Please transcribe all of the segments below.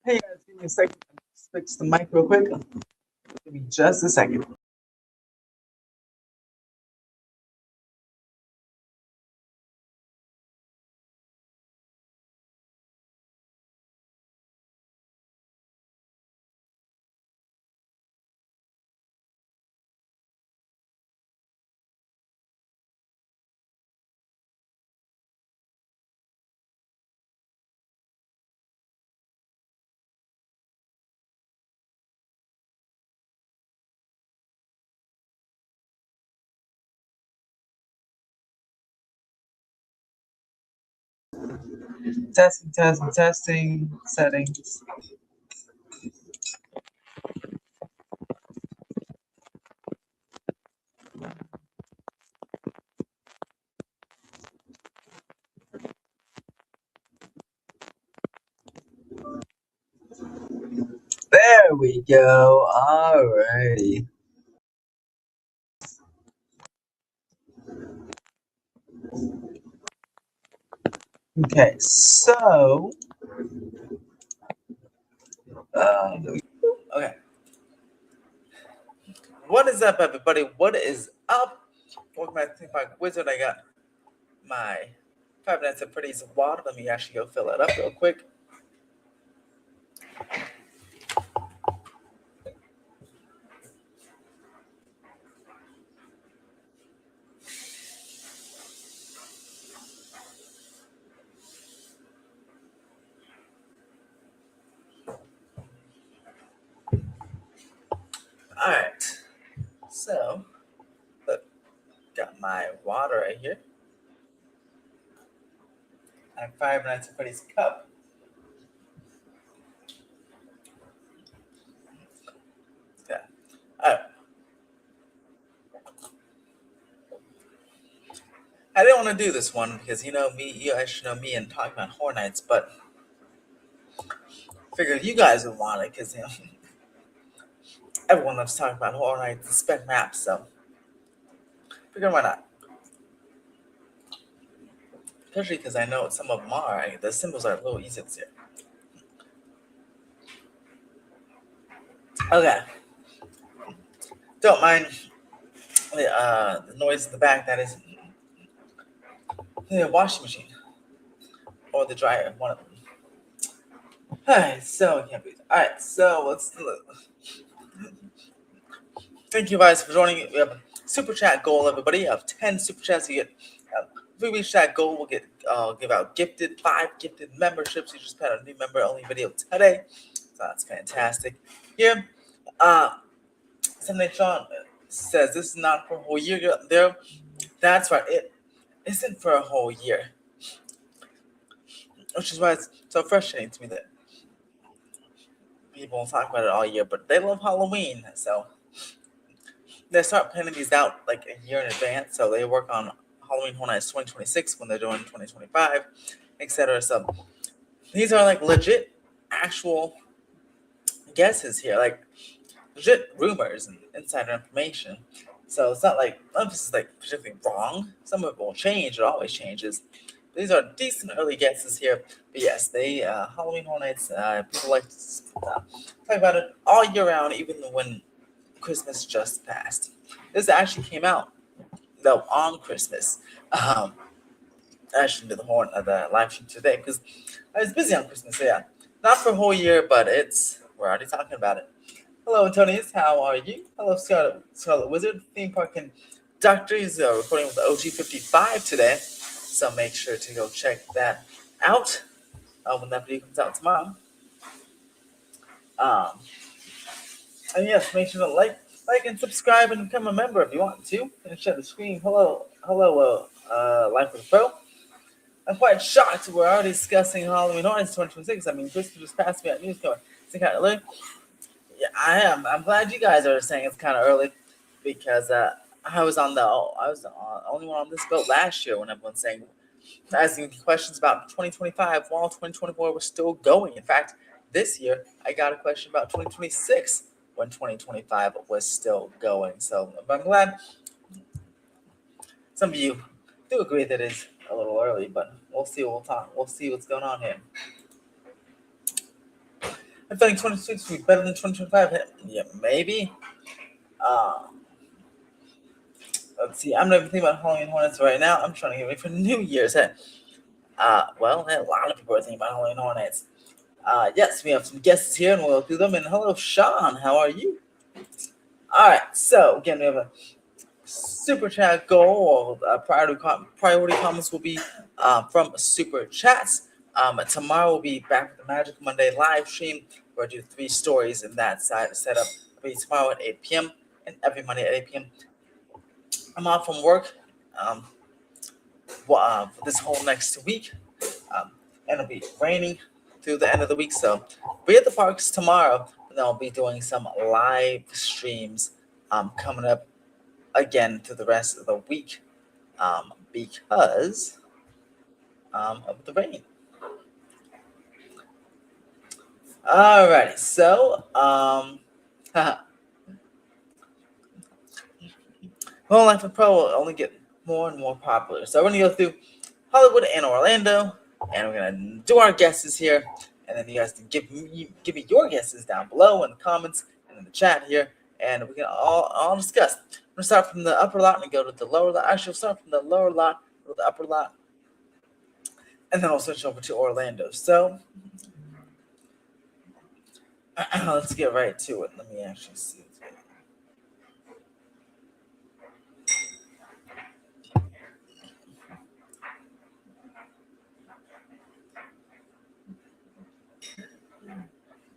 Hey guys, give me a second. Just fix the mic real quick. Give me just a second. Testing, settings. There we go. Alrighty. Okay, so okay. What is up, everybody? What is up? Welcome back to Think Park Wizard. I got my 5 Nights at Freddy's water. Let me actually go fill it up real quick. Alright. So, look, got my water right here. And 5 Nights at Freddy's cup. Yeah. Alright. I didn't want to do this one because you guys know me and talking about Horror Nights, but figured you guys would want it because everyone loves talking about Horror Nights and spec maps, so figured why not. Especially because I know some of them are. The symbols are a little easier to see. Okay. Don't mind the noise in the back. That is the washing machine or the dryer, one of them. Alright, so I can't breathe. Alright, so let's look. Thank you guys for joining. We have a super chat goal, everybody, of 10 super chats. You get if we reach that goal, we'll give out 5 gifted memberships. You just had a new member only video today, so that's fantastic. Here, something Sean says this is not for a whole year. There, that's right. It isn't for a whole year, which is why it's so frustrating to me that people talk about it all year, but they love Halloween, so they start planning these out like a year in advance. So they work on Halloween Horror Nights 2026 when they're doing 2025, etc. So these are like legit, actual guesses here, like legit rumors and insider information. So it's not like none of this is like particularly wrong. Some of it will change; it always changes. These are decent early guesses here. But yes, they Halloween Horror Nights. People like to talk about it all year round, even when Christmas just passed. This actually came out though on Christmas. I actually did the live stream today because I was busy on Christmas. So yeah, not for a whole year, but we're already talking about it. Hello, Antonius. How are you? Hello, Scarlet Wizard, Theme Park and Doctor is recording with the OG55 today, so make sure to go check that out when that video comes out tomorrow. And yes, make sure to like and subscribe and become a member if you want to. And share the screen. Hello, Life with a Pro. I'm quite shocked. We're already discussing Halloween Horror Nights 2026. I mean, Christopher just passed me at news cover. It's kind of early. Yeah, I am. I'm glad you guys are saying it's kind of early because I was the only one on this boat last year when everyone's saying asking questions about 2025 while 2024 was still going. In fact, this year I got a question about 2026 when 2025 was still going. So I'm glad some of you do agree that it's a little early, but we'll see. We'll see what's going on here. I think 2026 will be better than 2025. Yeah, maybe. Uh, let's see. I'm not even thinking about Halloween Hornets right now. I'm trying to get ready for New Year's. Well, a lot of people are thinking about Halloween Hornets. Yes, we have some guests here, and we'll do them. And hello, Sean. How are you? All right. So again, we have a super chat goal. Priority comments will be from super chats. Tomorrow we'll be back with the Magic Monday live stream. We'll do 3 stories in that side setup. It'll be tomorrow at 8 p.m. and every Monday at 8 p.m. I'm off from work for this whole next week, and it'll be raining through the end of the week. So be at the parks tomorrow, and I'll be doing some live streams coming up again through the rest of the week because of the rain. Alrighty, so Home Life and Pro will only get more and more popular. So we're gonna go through Hollywood and Orlando, and we're gonna do our guesses here, and then you guys can give me your guesses down below in the comments and in the chat here, and we can all discuss. We're gonna start from the upper lot and go to the lower lot. Actually, we'll start from the lower lot, go to the upper lot, and then I'll switch over to Orlando. So let's get right to it. Let me actually see.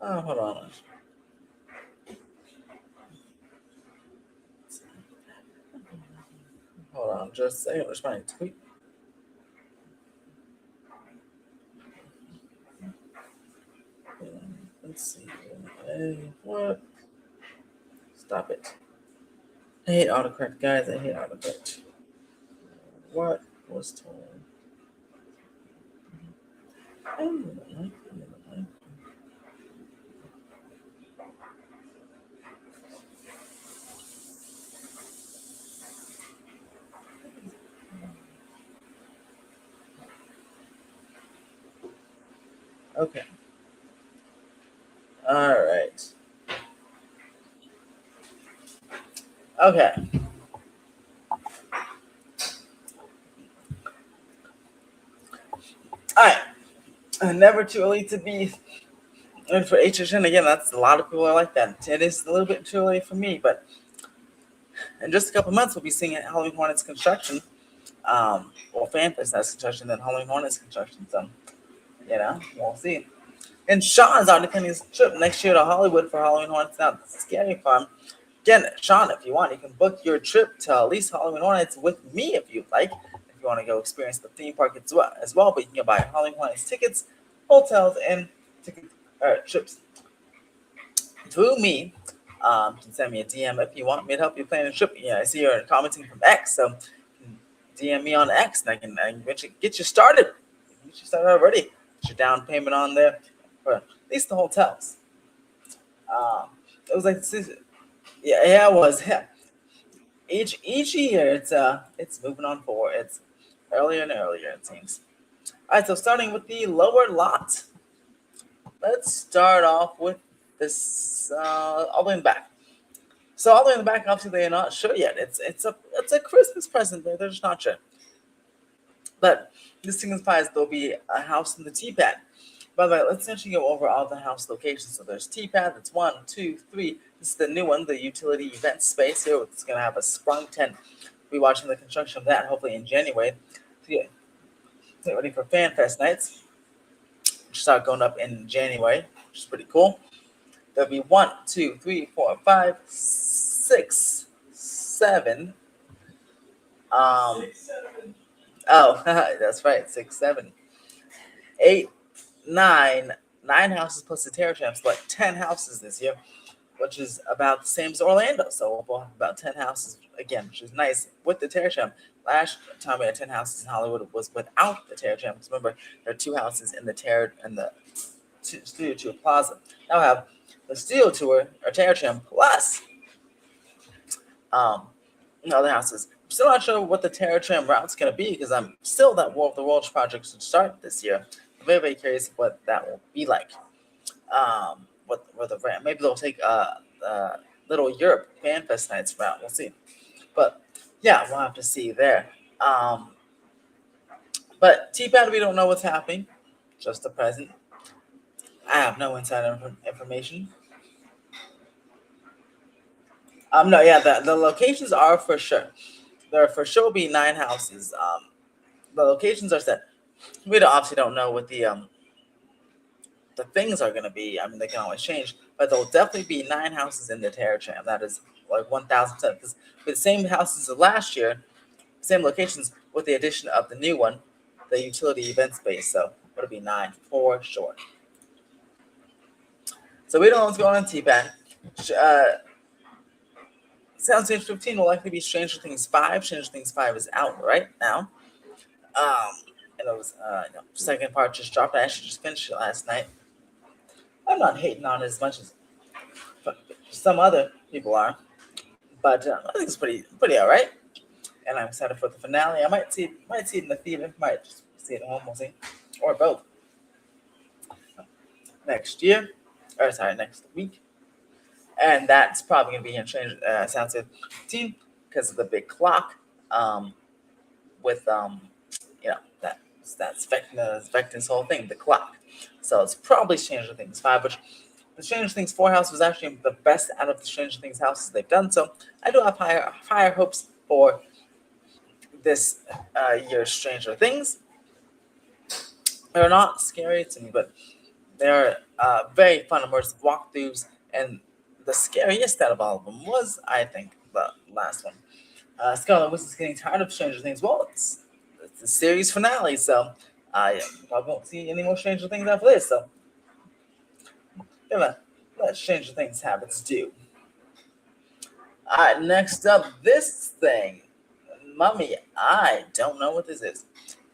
Oh, hold on. Hold on just a second. Let's find a tweet. Let's see. Hey, what? Stop it. I hate autocorrect, guys. I hate autocorrect. What was told? Okay. All right. Okay. All right. Never too early to be in for HHN. Again, that's a lot of people are like that. It is a little bit too early for me, but in just a couple months, we'll be seeing Halloween Hornets construction. Well, FanFest has construction, then Halloween Hornets construction. So, we'll see. And Sean's already planning his trip next year to Hollywood for Halloween Hornets. Now, Scary Farm. Again, Sean, if you want, you can book your trip to at least Halloween Hornets with me if you'd like. If you want to go experience the theme park as well, but you can buy Halloween Hornets tickets, hotels, and trips through me. You can send me a DM if you want me to help you plan a trip. Yeah, I see you're commenting from X, so DM me on X, and I can get you started. Get you started already. Get your down payment on there for at least the hotels. It was like it was. Yeah. Each year it's moving on forward. It's earlier and earlier, it seems. All right, so starting with the lower lot. Let's start off with this all the way in the back. So all the way in the back, obviously they're not sure yet. It's a Christmas present. They're just not sure. But this signifies there'll be a house in the T-pad. By the way, let's actually go over all the house locations. So there's T-pad. That's 1, 2, 3. This is the new one, the utility event space here. It's going to have a sprung tent. We'll be watching the construction of that hopefully in January. So yeah, get ready for FanFest nights, which start going up in January, which is pretty cool. There'll be 1, 2, 3, 4, 5, 6, 7. 6, 7. Oh, that's right, 6, 7, 8, 9 houses plus the Terror Champs, but 10 houses this year, which is about the same as Orlando. So we'll have about 10 houses again, which is nice with the Terror Champ. Last time we had 10 houses in Hollywood was without the Terror Champ. Because remember, there are 2 houses in the Terror and the Studio Tour Plaza. Now we have the Studio Tour or Terror Champ plus other houses. I'm still not sure what the Terror Tram route's going to be because I'm still that War of the Worlds project should start this year. I'm very, very curious what that will be like. what the brand. Maybe they'll take Little Europe Fan Fest nights route. We'll see. But yeah, we'll have to see there. Um, but T-Pad, we don't know what's happening. Just the present. I have no inside information. No, yeah, the locations are for sure. There for sure will be 9 houses. The locations are set. We obviously don't know what the things are going to be. I mean, they can always change, but there'll definitely be 9 houses in the Terror Tram. That is like 1,000%. Because with the same houses as last year, same locations with the addition of the new one, the utility event space. So it'll be 9 for sure. So we don't know what's going on in T-Pan. Soundstage 15 will likely be Stranger Things 5. Stranger Things 5 is out right now. And it was second part just dropped. I actually just finished it last night. I'm not hating on it as much as some other people are, but I think it's pretty all right. And I'm excited for the finale. I might see it in the theater, might just see it at home. We'll see, or both. Next week, and that's probably gonna be in Soundstage 15 because of the big clock. With that's affecting this whole thing, the clock. So it's probably Stranger Things 5, which the Stranger Things 4 house was actually the best out of the Stranger Things houses they've done. So I do have higher hopes for this year's Stranger Things. They're not scary to me, but they're very fun immersive walkthroughs, and the scariest out of all of them was, I think, the last one. Scarlet Witch is getting tired of Stranger Things. Well, it's the series finale, so I probably won't see any more Stranger Things after this. So gonna let Stranger Things have its due. All right, next up, this thing, Mummy. I don't know what this is.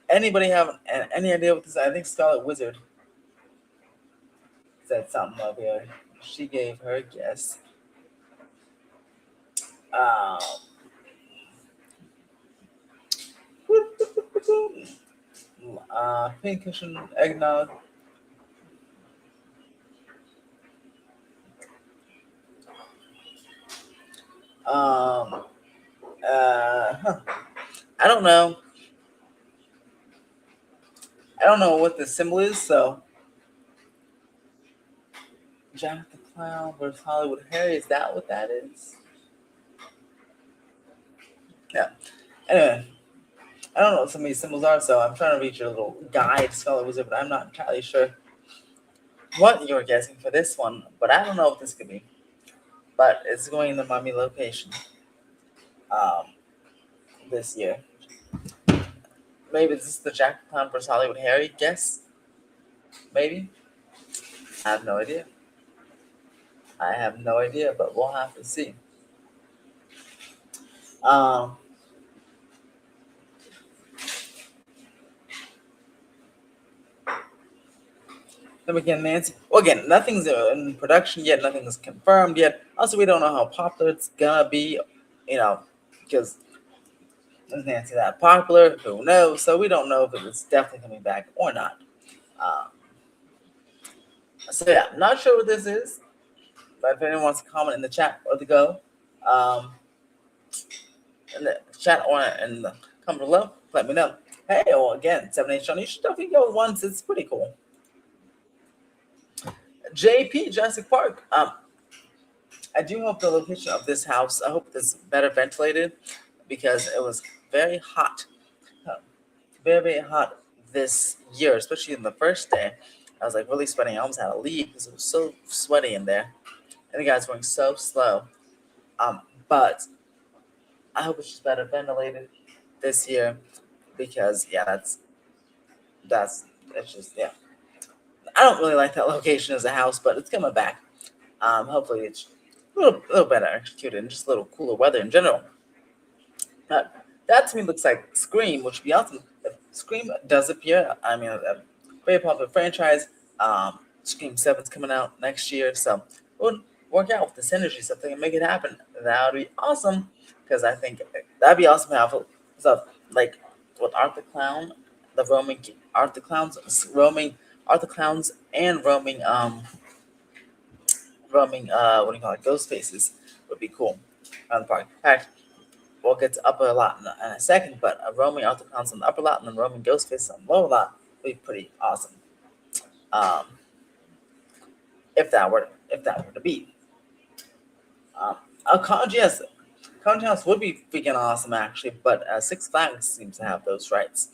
Anybody have any idea what this is? I think Scarlet Wizard said something up here. She gave her guess. Pink cushion eggnog. I don't know. I don't know what the symbol is, so Jack the Clown versus Hollywood Harry, is that what that is? Yeah. Anyway, I don't know what some of these symbols are, so I'm trying to read your little guide, Scarlet Wizard, but I'm not entirely sure what you're guessing for this one, but I don't know what this could be. But it's going in the Mummy location this year. Maybe this is the Jack the Clown versus Hollywood Harry guess? Maybe? I have no idea. But we'll have to see. Then again, Nancy. Well, again, nothing's in production yet. Nothing's confirmed yet. Also, we don't know how popular it's gonna be. Because is Nancy that popular? Who knows? So we don't know if it's definitely coming back or not. So yeah, I'm not sure what this is. But if anyone wants to comment in the chat or to go, in the chat or in the comment below, let me know. Hey, well, again, 7-8 Sean, you should definitely go once. It's pretty cool. JP, Jurassic Park. I do hope the location of this house, I hope it's better ventilated because it was very hot. Very, very hot this year, especially in the first day. I was like really sweating. I almost had to leave because it was so sweaty in there. And the guys going so slow. But I hope it's just better ventilated this year because that's just I don't really like that location as a house, but it's coming back. Hopefully it's a little better executed and just a little cooler weather in general. That to me looks like Scream, which would be awesome. If Scream does appear, I mean, a very popular franchise. Scream 7's coming out next year, so it would work out with the synergy stuff. They can make it happen. That would be awesome because I think that'd be awesome to have stuff like with Art the Clown, the roaming Art the Clowns, roaming Art the Clowns, and roaming roaming, what do you call it, ghost faces would be cool on the park. In fact, we'll get to upper lot in a second, but roaming Autocons on the upper lot and then roaming ghost faces on the lower lot would be pretty awesome. Um, if that were to be. Yes, Conch House would be freaking awesome actually, but Six Flags seems to have those rights.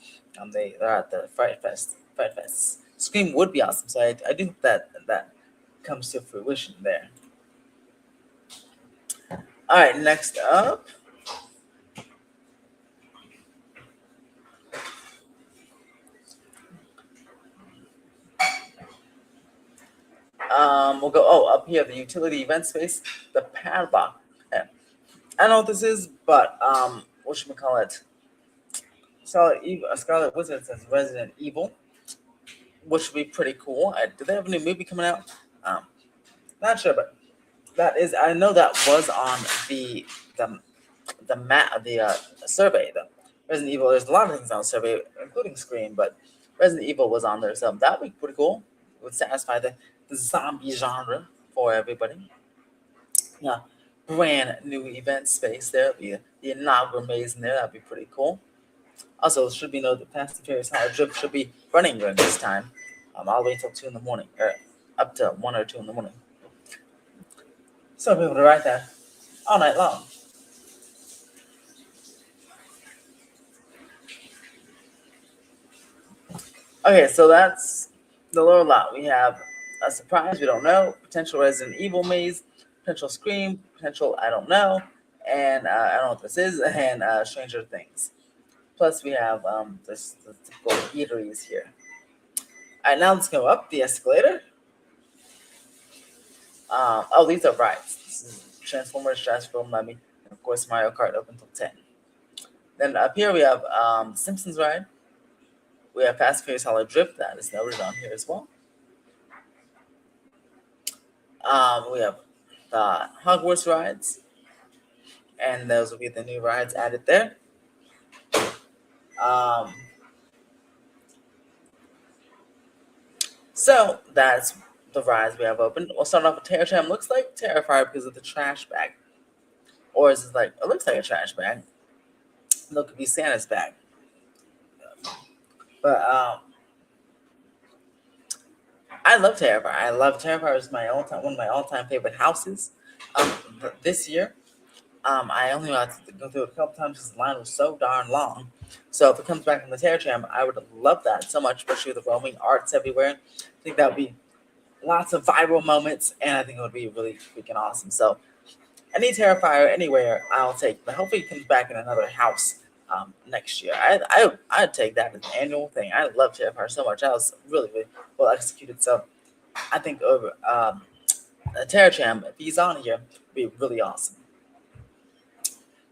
They're at the Fright Fest. Fright Fest. Scream would be awesome, so I do hope that comes to fruition there. All right, next up. We'll go. Oh, up here, the utility event space, the padlock. Yeah. I don't know what this is, but what should we call it? Scarlet Wizard says Resident Evil, which would be pretty cool. Do they have a new movie coming out? Um, Not sure, but that is. I know that was on the the survey. The Resident Evil. There's a lot of things on the survey, including Scream, but Resident Evil was on there, so that would be pretty cool. It would satisfy the zombie genre for everybody. Yeah, brand new event space there. The inaugural maze in there. That'd be pretty cool. Also, it should be noted that Fast and Furious High Drip should be running during this time, all the way until 2 in the morning, or up to 1 or 2 in the morning. So I'll be able to ride that all night long. Okay, so that's the lower lot. We have a surprise we don't know, potential Resident Evil maze, potential Scream, potential I don't know, and I don't know what this is, and Stranger Things. Plus, we have this the typical eateries here. All right, now let's go up the escalator. Oh, these are rides. This is Transformers, Transform Mummy, and of course Mario Kart open till 10. Then up here we have Simpsons ride. We have Fast and Furious Hollow Drift. That is noted on here as well. We have Hogwarts rides, and those will be the new rides added there. Um, so that's the rides we have open. We'll start off with Terror Tram. Looks like Terrifier because of the trash bag, or is it like it looks like a trash bag? Look, it could be Santa's bag. But I love Terrifier. I love Terrifier. It's my one of my all time favorite houses. This year, I only had to go through it a couple times because the line was so darn long. So if it comes back in the Terror Tram, I would love that so much, especially with the roaming arts everywhere. I think that would be lots of viral moments, and I think it would be really freaking awesome. So any Terrifier anywhere, I'll take. But hopefully, it comes back in another house next year. I'd take that as an annual thing. I love Terrifier so much. That was really really well executed. So I think over Terror Tram, if he's on here, would be really awesome.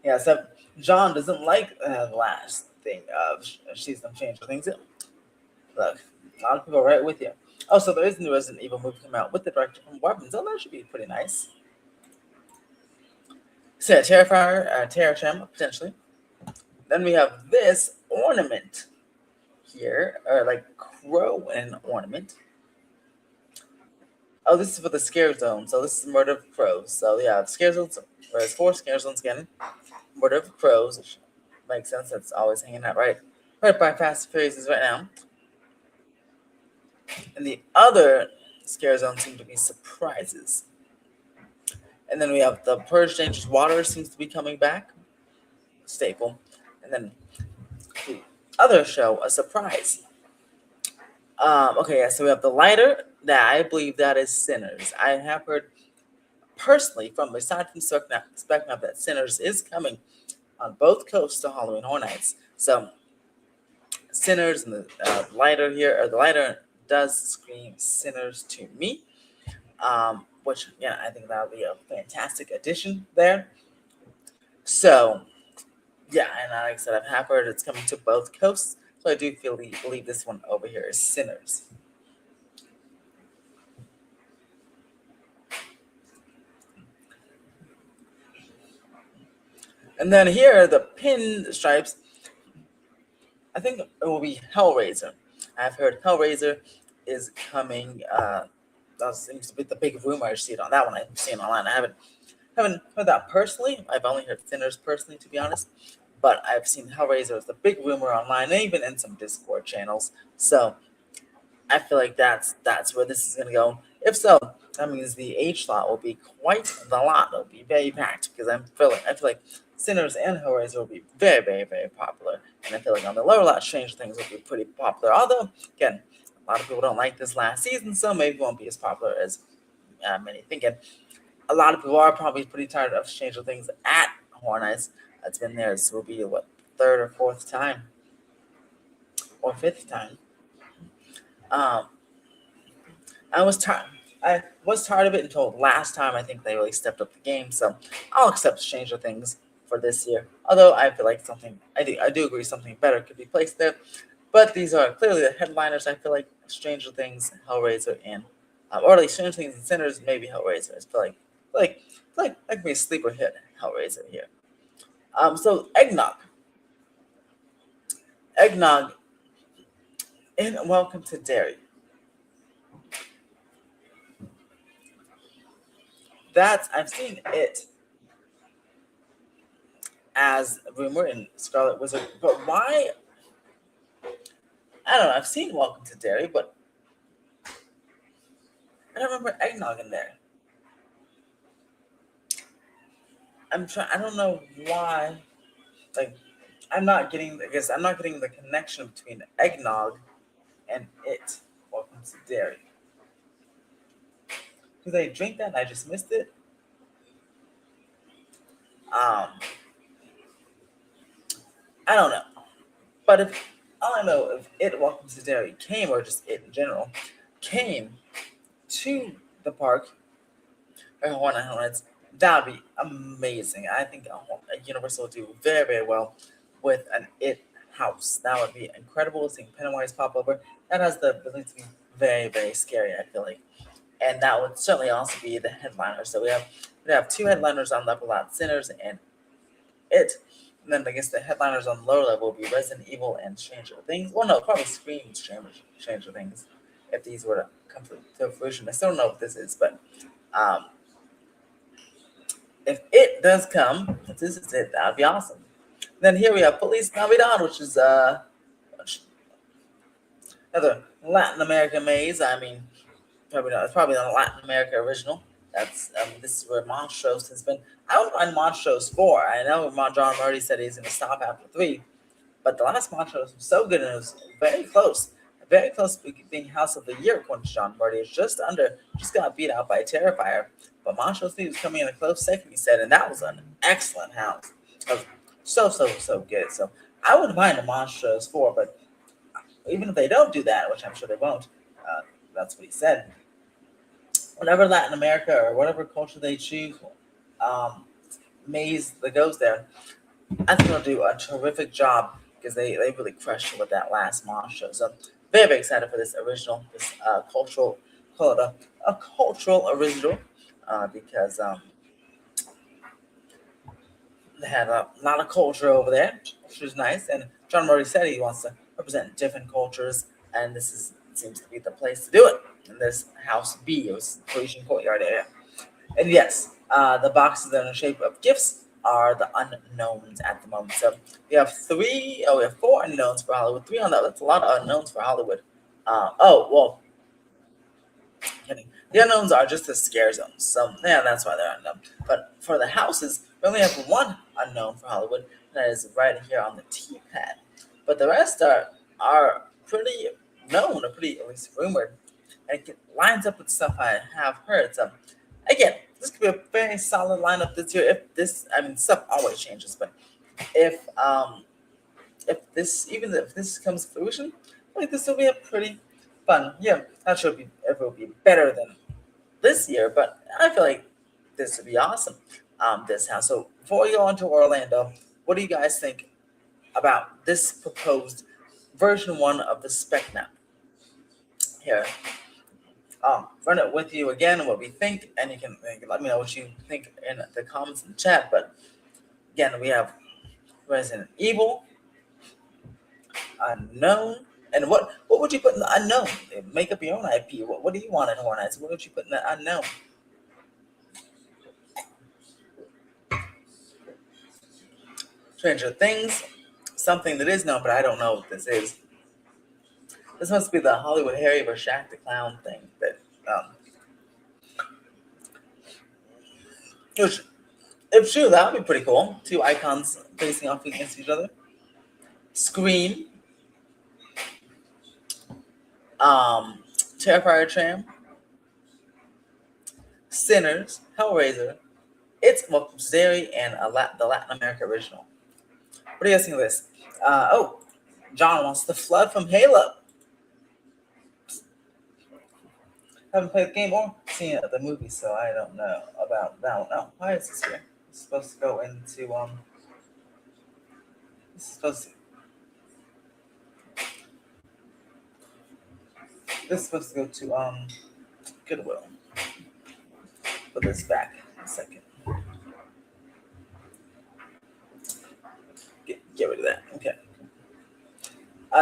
Yeah, so John doesn't like the last thing of She's Done Stranger Things. Look, a lot of people are right with you. Oh, so there is a new Resident Evil movie coming out with the director from Weapons. Oh, that should be pretty nice. So yeah, Terrifier, Terror Tram, potentially. Then we have this ornament here, or like crow and ornament. Oh, this is for the scare zone. So this is Murder of Crows. So yeah, scare zones. There's 4 scare zones again. Murder of Crows, which makes sense. That's always hanging out right by Fast and Furious is right now. And the other scare zones seem to be surprises. And then we have the Purge Dangerous Water seems to be coming back. Staple. And then the other show, a surprise. Okay, yeah, so we have the lighter. That I believe that is Sinners. I have heard personally from aside from spectrum that Sinners is coming on both coasts to Halloween Horror Nights. So Sinners and the lighter here, or the lighter does scream Sinners to me. Which yeah, I think that would be a fantastic addition there. So yeah, and like I said, I've half heard it's coming to both coasts. So I do believe this one over here is Sinners. And then here, the pin stripes, I think it will be Hellraiser. I've heard Hellraiser is coming that seems to be the big rumor. I see it on that one. I've seen online. I haven't heard that personally. I've only heard Sinners personally, to be honest. But I've seen Hellraiser as the big rumor online, and even in some Discord channels. So I feel like that's where this is gonna go. If so, that means the H slot will be quite the lot. It'll be very packed because I feel like Sinners and Hellraiser will be very, very, very popular. And I feel like on the lower lot, Stranger Things will be pretty popular. Although, again, a lot of people don't like this last season, so maybe it won't be as popular as many think. And a lot of people are probably pretty tired of Stranger Things at Horror Nights. It's been there. This will be what, third or fourth time or fifth time. Um, I was tired. I was tired of it until last time. I think they really stepped up the game, so I'll accept Stranger Things for this year. Although I feel like I do agree something better could be placed there. But these are clearly the headliners. I feel like Stranger Things, Hellraiser, and or at least Stranger Things and Sinners, maybe Hellraiser. I feel like that could be a sleeper hit, Hellraiser here. So eggnog, and Welcome to Derry. I've seen it as rumor in Scarlet Wizard, but why? I don't know. I've seen Welcome to Derry, but I don't remember eggnog in there. I'm trying. I don't know why. Like, I'm not getting. I guess I'm not getting the connection between eggnog and it. Welcome to Derry. Do they drink that? And I just missed it. Um, I don't know. But if all I know, if it Welcome to Derry came, or just it in general, came to the park or Haunted Hornets, that would be amazing. I think a Universal would do very, very well with an It house. That would be incredible. Seeing Pennywise pop over, that has the ability to be very, very scary, I feel like. And that would certainly also be the headliner. So we have two headliners on level lot, Sinners and It. And then I guess the headliners on the lower level will be Resident Evil and Stranger Things. Well, no, probably Scream Stranger Things, if these were to come to fruition. I still don't know what this is, but um, if it does come, if this is it, that would be awesome. Then here we have Police Navidad, which is another Latin American maze. I mean, probably not. It's probably not a Latin America original. That's this is where Montrose has been. I don't mind Montrose 4. I know John Murray said he's going to stop after 3, but the last Montrose was so good and it was very close to being House of the Year according to John Murray. It's just got beat out by Terrifier. But Montrose 3 was coming in a close second, he said, and that was an excellent house. It was so good. So I wouldn't mind a Montrose 4, but even if they don't do that, which I'm sure they won't, that's what he said. Whatever Latin America or whatever culture they choose, um, maze that goes there, I think they'll do a terrific job because they really crushed it with that last monster. So very, very excited for this original, this cultural, call it a cultural original, because they had a lot of culture over there, which was nice. And John Murray said he wants to represent different cultures, and this seems to be the place to do it. In this House B, it was Parisian Courtyard area. And yes, the boxes that are in the shape of gifts are the unknowns at the moment. So we have four unknowns for Hollywood. Three on that. That's a lot of unknowns for Hollywood. Kidding. The unknowns are just the scare zones. So yeah, that's why they're unknown. But for the houses, we only have one unknown for Hollywood, and that is right here on the T pad. But the rest are pretty known, or pretty at least rumored, and it lines up with stuff I have heard. So again, this could be a very solid lineup this year. Stuff always changes, but if if this comes to fruition, I think this will be a pretty fun. Yeah, not sure if it will be better than this year, but I feel like this would be awesome. This house. So before we go on to Orlando, what do you guys think about this proposed version 1 of the spec map? Here, run it with you again, what we think, and you can let me know what you think in the comments in the chat. But again, we have Resident Evil, Unknown, And what would you put in the unknown? Make up your own IP. What do you want in Horror Nights? What would you put in the unknown? Stranger Things, something that is known, but I don't know what this is. This must be the Hollywood Harry vs. Shaq the Clown thing. That which, if true, that would be pretty cool. Two icons facing off against each other. Scream, Terrifier Tram, Sinners, Hellraiser, It's Welcome to Derry, and the Latin America original. What do you guys think of this? John wants the Flood from Halo. Haven't played the game or seen the movie, so I don't know about that one. Oh, why is this here? It's supposed to go into This is supposed to. This is supposed to go to Goodwill. Put this back in a second. Get rid of that. Okay.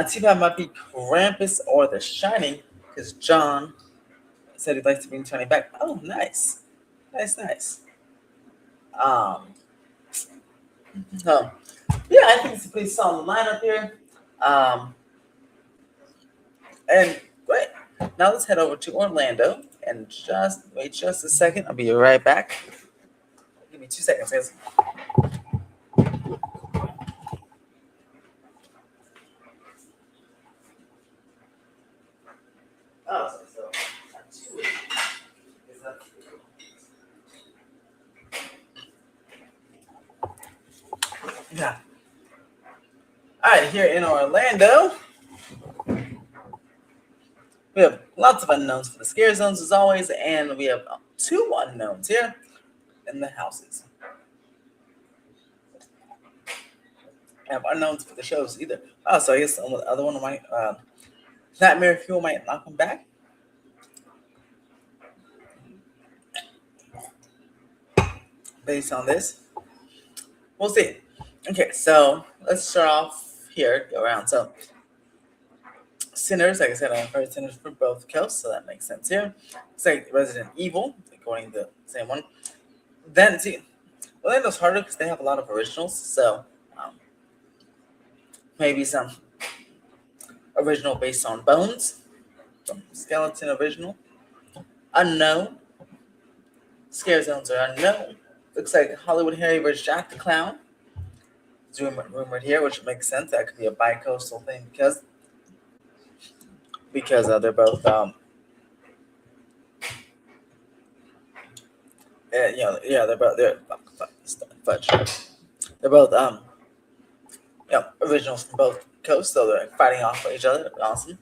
T-Pop might be Krampus or The Shining because John said he'd like to bring Tony back. Oh, nice. Nice. Yeah, I think it's a pretty solid lineup here. And great. Now let's head over to Orlando and just wait just a second. I'll be right back. Give me 2 seconds, guys. Yeah. All right, here in Orlando, we have lots of unknowns for the scare zones as always, and we have 2 unknowns here in the houses. I have unknowns for the shows either. Oh, so I guess the other one might Nightmare Fuel might not come back. Based on this, we'll see. Okay, so let's start off here, go around. So Sinners, like I said, I've heard Sinners for both coasts, so that makes sense here. It's like Resident Evil, according to the same one. Then, see, Orlando's harder because they have a lot of originals, so maybe some original based on Bones, some Skeleton original. Unknown. Scare zones are unknown. Looks like Hollywood Harry vs. Jack the Clown. It's rumored here, which makes sense. That could be a bi-coastal thing because they're both they're both originals from both coasts, so they're fighting off each other. Awesome.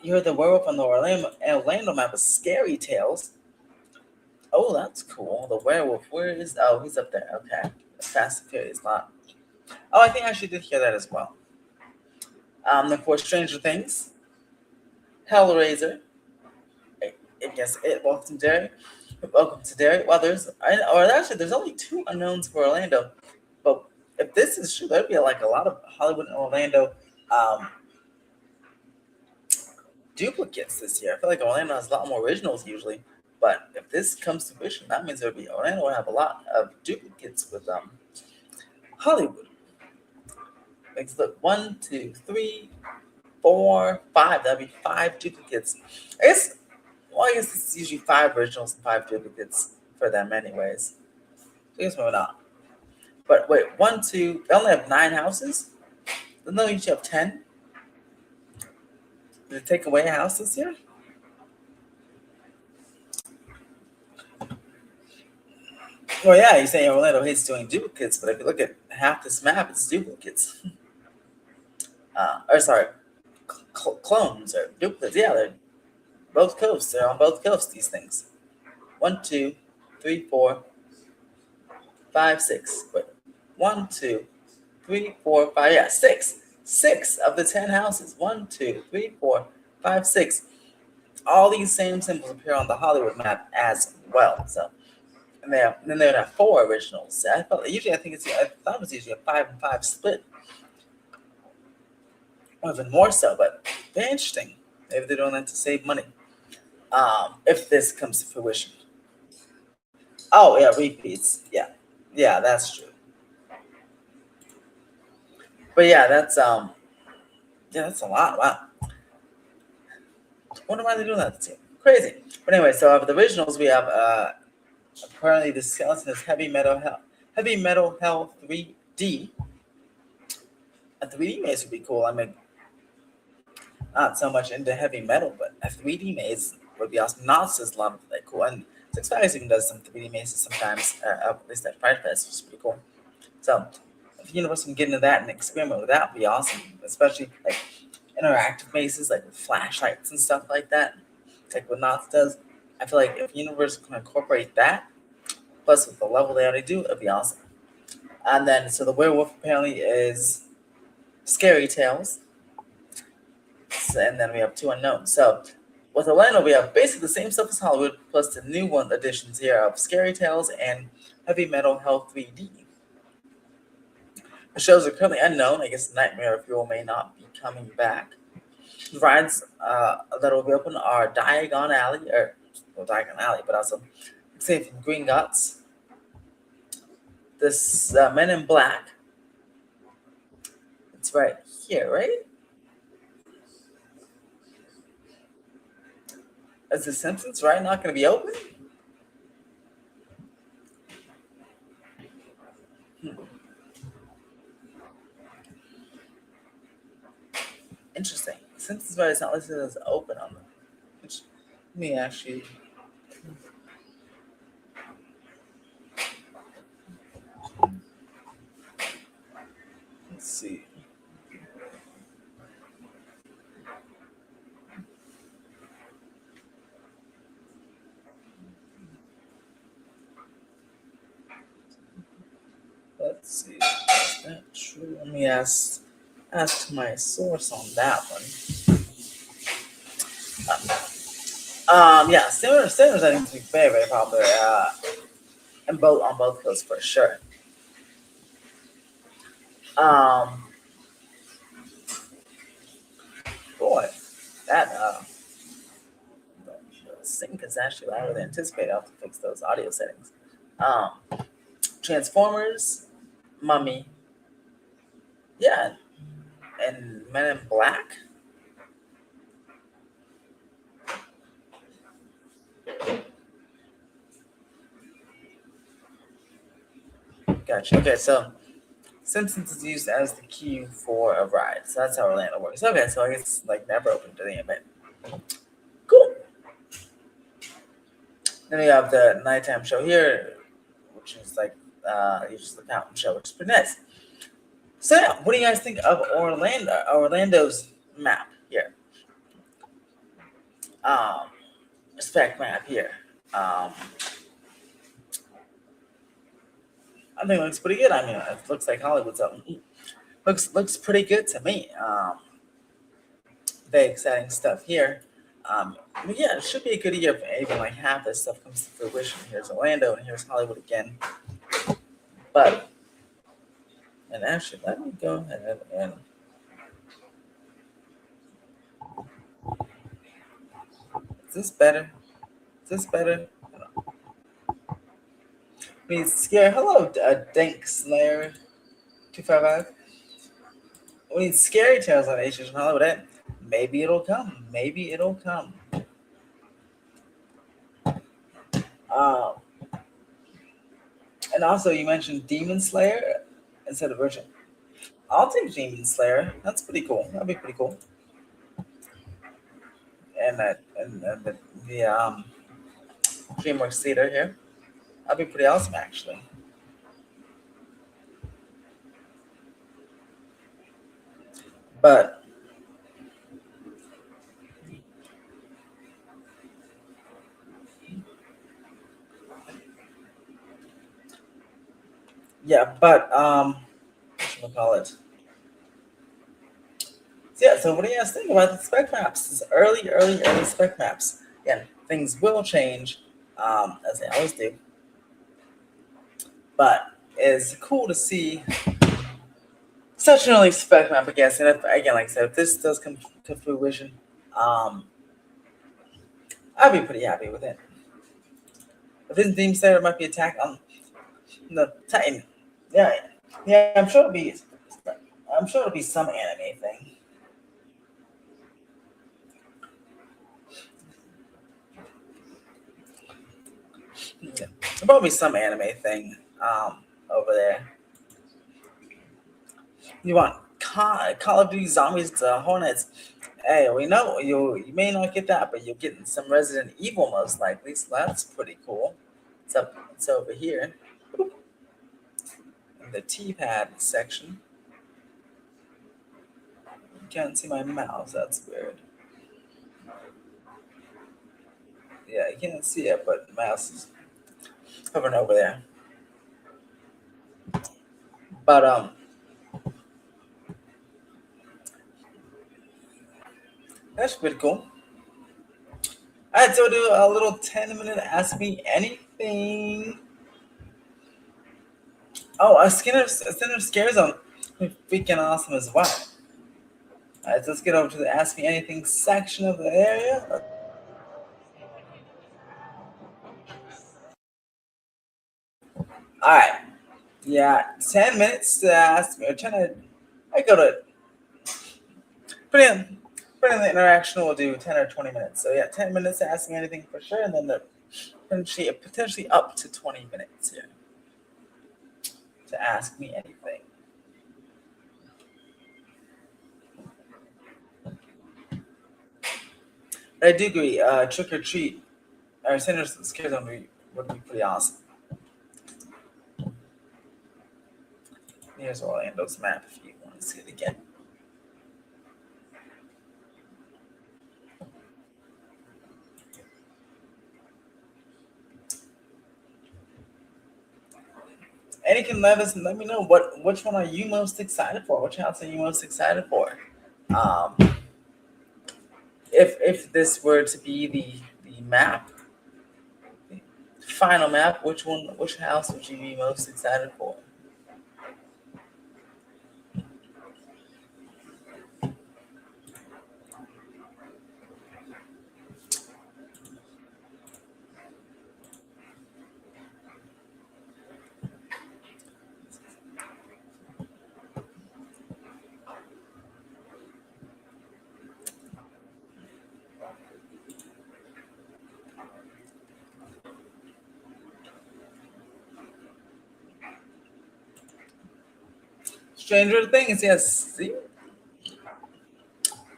You heard the werewolf on the Orlando map of Scary Tales. Oh, that's cool. The werewolf. Where is? Oh, he's up there. Okay. Fast and Furious lot. Oh, I think I actually did hear that as well. Of course, Stranger Things, Hellraiser. I guess it. Welcome to Derry. Well, there's only 2 unknowns for Orlando, but if this is true, there'd be like a lot of Hollywood and Orlando duplicates this year. I feel like Orlando has a lot more originals usually, but if this comes to fruition, that means Orlando will have a lot of duplicates with Hollywood. Let's look. 1, 2, 3, 4, 5. That'd be 5 duplicates. I guess it's usually 5 originals and 5 duplicates for them anyways. So I guess maybe not. But wait, 1, 2, they only have 9 houses? Don't they usually have 10? Did they take away a house this year? Well, yeah, you're saying Orlando hates doing duplicates, but if you look at half this map, it's duplicates. Clones or duplicates. Yeah, they're both coasts. They're on both coasts, these things. 1, 2, 3, 4, 5, 6. Wait. 1, 2, 3, 4, 5. Yeah, 6. 6 of the 10 houses. 1, 2, 3, 4, 5, 6. All these same symbols appear on the Hollywood map as well. So, and then they would have 4 originals. I thought it was usually a 5 and 5 split. or even more so. But very interesting. Maybe they're doing that to save money. If this comes to fruition. Oh yeah, repeats. Yeah, yeah, that's true. But yeah, that's a lot. Wow. Wonder why they're doing that to you. Crazy. But anyway, so of the originals, we have apparently the skeleton is Heavy Metal Hell 3D. A 3D maze would be cool. I mean, not so much into heavy metal, but a 3D maze would be awesome. Knots is a lot of that cool, and Six Flags even does some 3D mazes sometimes. At least at Pride Fest, which is pretty cool. So if Universal can get into that and experiment with that, would be awesome. Especially like interactive mazes, like with flashlights and stuff like that, like what Knots does. I feel like if Universal can incorporate that, plus with the level they already do, it'd be awesome. And then, so the werewolf apparently is Scary Tales, and then we have two unknowns. So with Orlando, we have basically the same stuff as Hollywood, plus the new one additions here of Scary Tales and Heavy Metal Hell 3D. The shows are currently unknown. I guess Nightmare Fuel may not be coming back. The rides that will be open are Diagon Alley, Diagon Alley, but also Safe in Green Guts. This Men in Black. It's right here, right? Is The Simpsons right not going to be open? Interesting. Simpsons right is not listed as open on them. Let me actually. Let's see. Let's see. Is that true? Let me ask my source on that one. Yeah, Sinners I think to be very, very popular and both on both coasts for sure. Um, boy, that the sync is actually louder than anticipated. I'll have to fix those audio settings. Um, Transformers, Mummy, yeah, and Men in Black. Gotcha. Okay, so Simpsons is used as the queue for a ride. So that's how Orlando works. Okay, so I guess it's like never open to the event. Cool. Then we have the nighttime show here, which is like just the fountain show, which is pretty nice. So yeah, what do you guys think of Orlando's map here? Um, spec map here. I think it looks pretty good. I mean, it looks like Hollywood's up. Looks pretty good to me. Very exciting stuff here. But yeah, it should be a good year if even like half this stuff comes to fruition. Here's Orlando and here's Hollywood again. But and actually, let me go ahead and is this better? Is this better? Me scare. Hello, Dank Slayer 255. We need scary tales on Asian Hollywood. Maybe it'll come. Maybe it'll come. Um, and also, you mentioned Demon Slayer instead of Virgin. I'll take Demon Slayer. That's pretty cool. That'd be pretty cool. And the DreamWorks Theater here. That'd be pretty awesome, actually. But yeah, but what we call it? So yeah. So what do you guys think about the spec maps? This early spec maps. Again, things will change, as they always do. But it's cool to see such an early spec map, I guess. And if, again, like I said, if this does come to fruition, um, I'd be pretty happy with it. If his theme said it might be attack on the Titan, yeah, yeah, I'm sure it'll be some anime thing. Yeah, probably some anime thing over there. You want Call of Duty Zombies to Hornets? Hey, we know you may not get that, but you're getting some Resident Evil most likely, so that's pretty cool. It's over here in the T-pad section. You can't see my mouse. That's weird. Yeah, you can't see it, but the mouse is hovering over there. But that's pretty cool. All right, so we'll do a little 10-minute Ask Me Anything. Oh, a Skinner Scare Zone. Freaking awesome as well. All right, so let's get over to the Ask Me Anything section of the area. All right. Yeah, 10 minutes to ask me. I go to put in the interaction. We'll do 10 or 20 minutes. So yeah, 10 minutes to ask me anything for sure, and then the potentially up to 20 minutes here to ask me anything. But I do agree. Trick or treat or Sinner's Scare Zone would be pretty awesome. Here's Orlando's map if you want to see it again. And you can let me know which one are you most excited for? Which house are you most excited for? Um, if this were to be the map, the final map, which house would you be most excited for? Stranger Things, yes. See?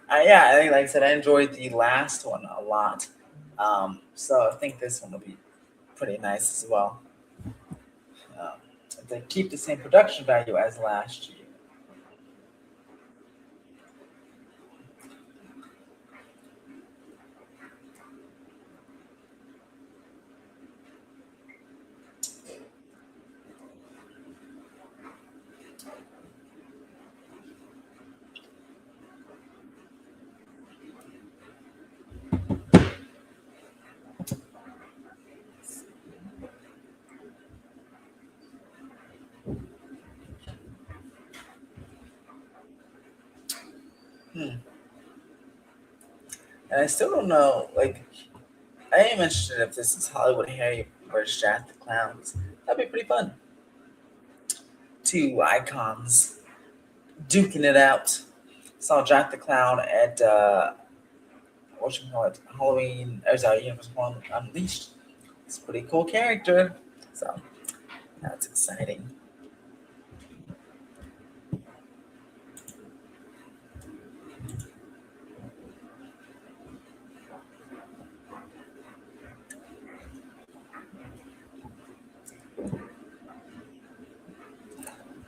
Yeah, I think, like I said, I enjoyed the last one a lot. So I think this one will be pretty nice as well. Um, they keep the same production value as last year. Hmm. And I still don't know. Like, I am interested if this is Hollywood Harry versus Jack the Clowns. That'd be pretty fun. Two icons duking it out. Saw Jack the Clown at what you call it, Halloween. Or sorry, Universal Unleashed. It's a pretty cool character. So that's exciting.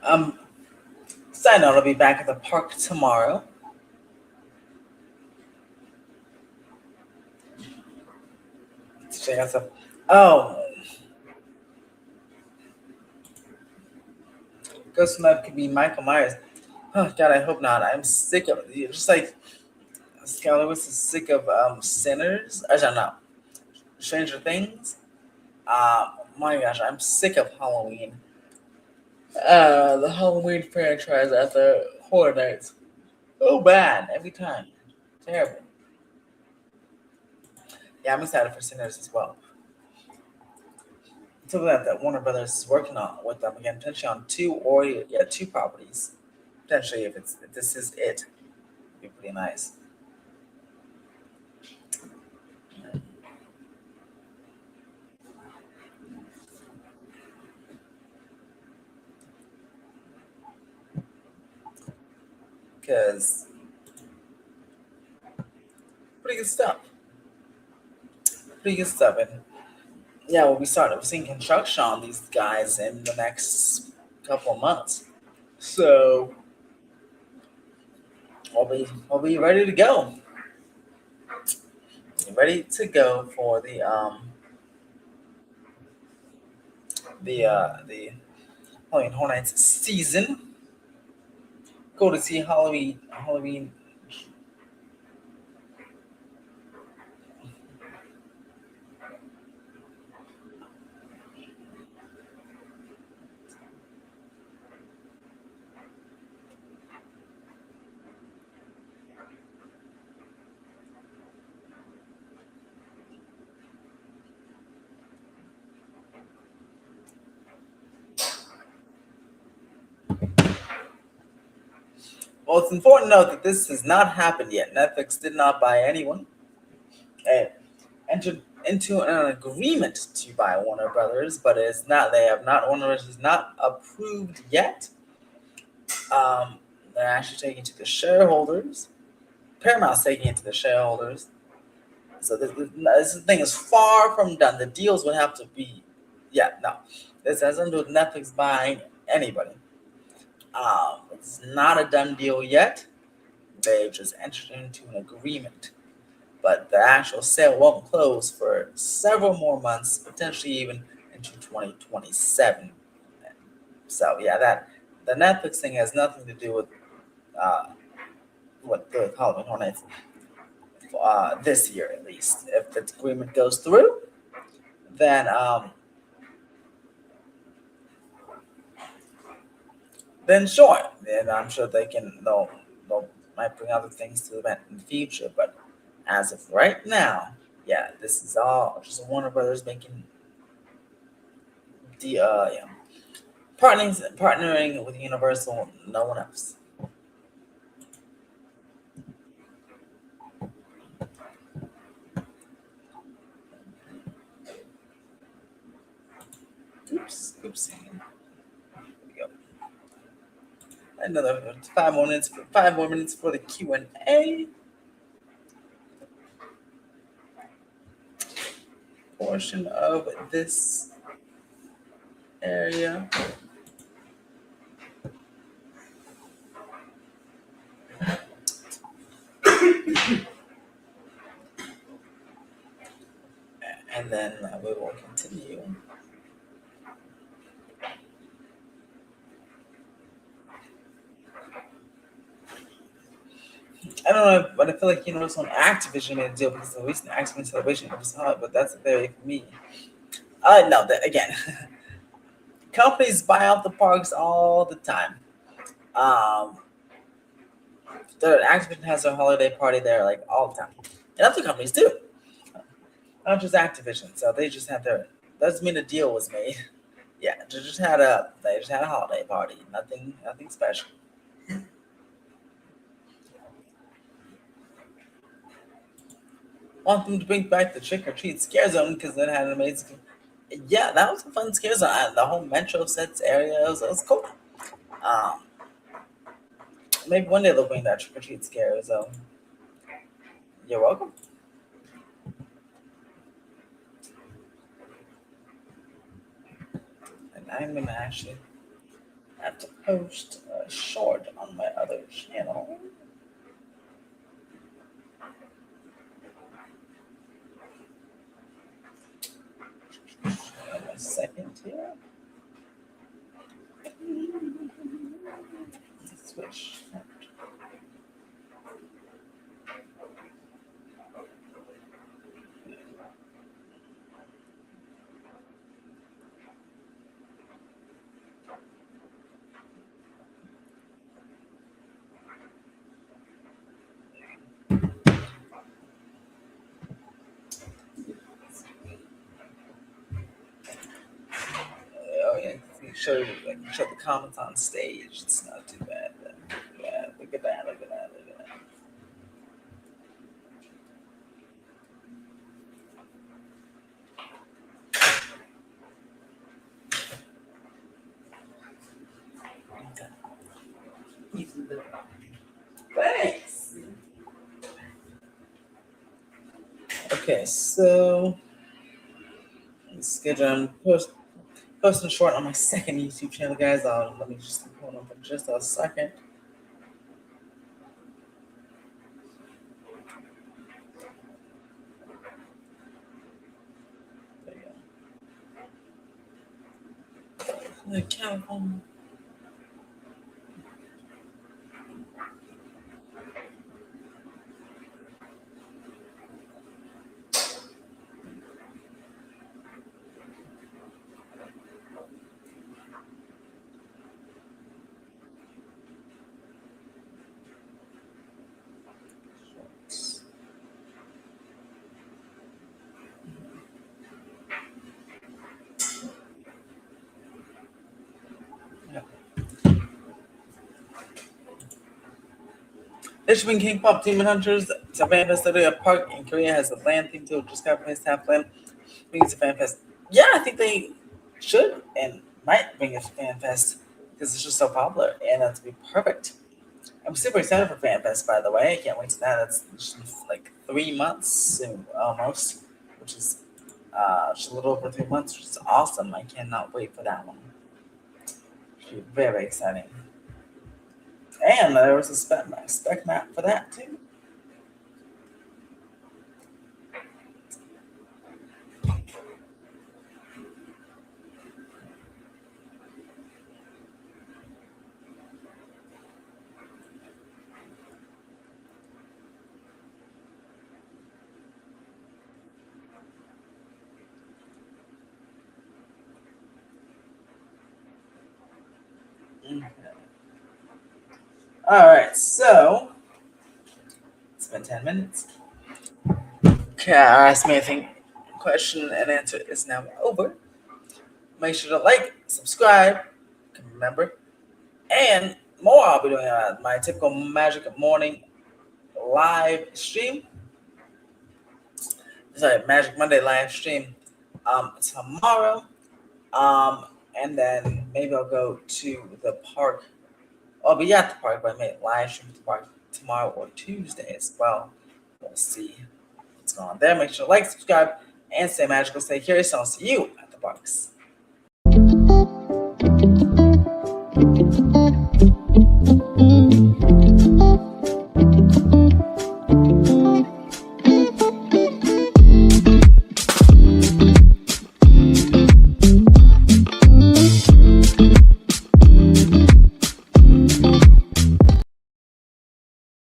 Um, Side note, I'll be back at the park tomorrow. To check out some. Oh, Ghost Map could be Michael Myers. Oh God, I hope not. I'm sick of just like Skylar was sick of Sinners. I don't know. Stranger Things. My gosh, I'm sick of Halloween. The Halloween franchise at the Horror Nights. Oh bad every time. Terrible. Yeah, I'm excited for Sinners as well. So that Warner Brothers is working on with them again, potentially on two properties. Potentially, if this is it, it'd be pretty nice. Because pretty good stuff. Pretty good stuff, and yeah, we'll be starting seeing construction on these guys in the next couple of months. So we'll be ready to go. Ready to go for the Halloween Horror Nights season. Go to see Halloween. Well, it's important to note that this has not happened yet. Netflix did not buy anyone. It entered into an agreement to buy Warner Brothers, but it's not. They have not. Warner Brothers is not approved yet. Um, they're actually taking it to the shareholders. Paramount's taking it to the shareholders. So this thing is far from done. The deals would have to be, yeah, no. This has nothing to do with Netflix buying anybody. It's not a done deal yet. They've just entered into an agreement, but the actual sale won't close for several more months, potentially even into 2027. So yeah, that the Netflix thing has nothing to do uh, with the Halloween Hornets this year at least. If the agreement goes through, then sure, then I'm sure they'll might bring other things to the event in the future. But as of right now, yeah, this is all just Warner Brothers making yeah, partnering with Universal, no one else. Oops. Here we go. Another 5 more minutes. 5 more minutes for the Q&A portion of this area. And then we will continue. I don't know, but I feel like Universal and Activision made a deal because of the recent Activision celebration of hot, but that's very for me. No, that again, companies buy out the parks all the time. Um, Activision has their holiday party there like all the time, and other companies do, not just Activision. So they just had their. Doesn't mean a deal was made. Yeah, they just had a holiday party. Nothing special. Want them to bring back the trick or treat scare zone because it had an amazing. Yeah, that was a fun scare zone. The whole Metro sets area was cool. Um, Maybe one day they'll bring that trick or treat scare zone. You're welcome. And I'm gonna actually have to post a short on my other channel. A second here. Switch. show the comments on stage. It's not too bad. Yeah, look at that. Look at that. Look at that. Thanks. Okay, so schedule. I'm posting short on my second YouTube channel, guys. Let me just hold on for just a second. There you go. The California. Michigan King Pop Demon Hunters, it's a fan fest at a park in Korea, has a land theme to it, just got placed half land. Brings a fan fest. Yeah, I think they should and might bring a fan fest because it's just so popular and that's be perfect. I'm super excited for Fan Fest, by the way. I can't wait to that. That's just like 3 months soon, almost, which is just a little over 3 months, which is awesome. I cannot wait for that one. Should be very exciting. And there was a spec map for that too. Okay. All right, so it's been 10 minutes. Okay, Ask Me Anything question and answer is now over. Make sure to like, subscribe, remember, and more. I'll be doing my typical Magic Morning live stream. Sorry, Magic Monday live stream tomorrow. And then maybe I'll go to the park. I'll be at the park, but I may live stream to the park tomorrow or Tuesday as well. We'll see what's going on there. Make sure to like, subscribe, and stay magical. Stay curious. I'll see you at the parks.